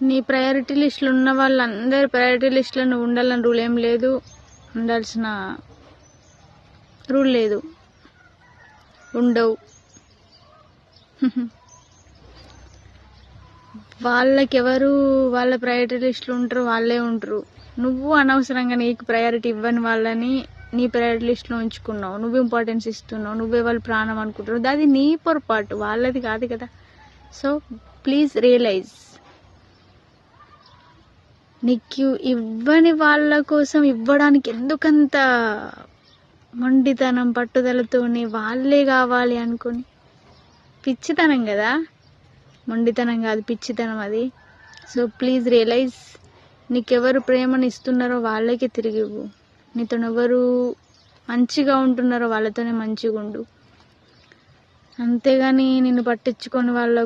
నీ ప్రయారిటీ లిస్టులు ఉన్న వాళ్ళందరి ప్రయారిటీ లిస్టులో నువ్వు ఉండాలని రూల్ ఏం లేదు, ఉండాల్సిన రూల్ లేదు, ఉండవు. వాళ్ళకెవరు వాళ్ళ ప్రయారిటీ లిస్టులు ఉంటారు, వాళ్ళే ఉంటారు. నువ్వు అనవసరంగా నీకు ప్రయారిటీ ఇవ్వని వాళ్ళని నీ ప్రయారిటీ లిస్టులో ఉంచుకున్నావు, నువ్వు ఇంపార్టెన్స్ ఇస్తున్నావు, నువ్వే వాళ్ళ ప్రాణం అనుకుంటున్నావు. అది నీ పొరపాటు, వాళ్ళది కాదు కదా. సో ప్లీజ్ రియలైజ్, నీకు ఇవ్వని వాళ్ళ కోసం ఇవ్వడానికి ఎందుకంత మొండితనం, పట్టుదలతోని వాళ్ళే కావాలి అనుకుని. పిచ్చితనం కదా, మొండితనం కాదు, పిచ్చితనం అది. సో ప్లీజ్ రియలైజ్, నీకెవరు ప్రేమను ఇస్తున్నారో వాళ్ళకే తిరిగి ఇవ్వు. నీతో ఎవరు మంచిగా ఉంటున్నారో వాళ్ళతోనే మంచిగా ఉండు. అంతేగాని నిన్ను పట్టించుకొని వాళ్ళ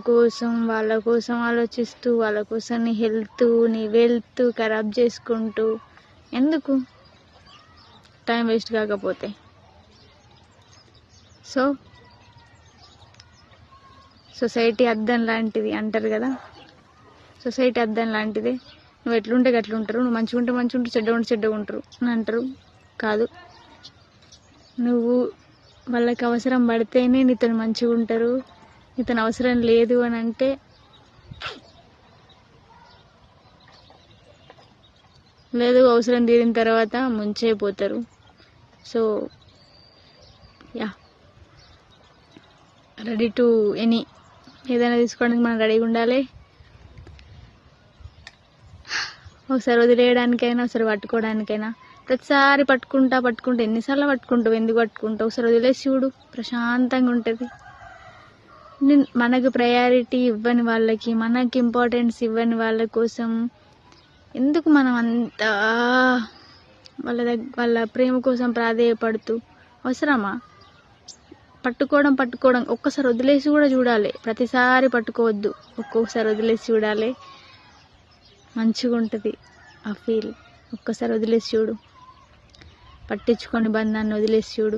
కోసం ఆలోచిస్తూ వాళ్ళ కోసం నీ హెల్త్, నీ వెల్త్ ఖరాబ్ చేసుకుంటూ ఎందుకు? టైం వేస్ట్ కాకపోతే. సో సొసైటీ అద్దం లాంటిది అంటారు కదా, సొసైటీ అద్దం లాంటిదే. నువ్వు ఎట్లుంటే గట్లుంటారు, నువ్వు మంచిగా ఉంటే మంచిగా ఉంటారు, చెడ్డ ఉంటే చెడ్డగా ఉంటారు అని అంటారు. కాదు, నువ్వు వాళ్ళకి అవసరం పడితేనే నీతో మంచిగా ఉంటారు. నీతో అవసరం లేదు అని అంటే లేదు, అవసరం తీరిన తర్వాత ముంచైపోతారు. సో యా, రెడీ టు ఏదైనా తీసుకోవడానికి మనం రెడీగా ఉండాలి. ఒకసారి వదిలేయడానికైనా, ఒకసారి పట్టుకోవడానికైనా. ప్రతిసారి పట్టుకుంటా ఎన్నిసార్లు పట్టుకుంటావు, ఎందుకు పట్టుకుంటావు? ఒకసారి వదిలేసి చూడు, ప్రశాంతంగా ఉంటుంది. మనకు ప్రయారిటీ ఇవ్వని వాళ్ళకి, మనకి ఇంపార్టెన్స్ ఇవ్వని వాళ్ళ కోసం ఎందుకు మనం అంతా వాళ్ళ ప్రేమ కోసం ప్రాధేయపడుతూ అవసరమా? పట్టుకోవడం ఒక్కసారి వదిలేసి కూడా చూడాలి. ప్రతిసారి పట్టుకోవద్దు, ఒక్కొక్కసారి వదిలేసి చూడాలి. మంచిగా ఉంటుంది ఆ ఫీల్. ఒక్కసారి వదిలేసి చూడు, పట్టించుకొని బంధాన్ని వదిలేసి చూడు.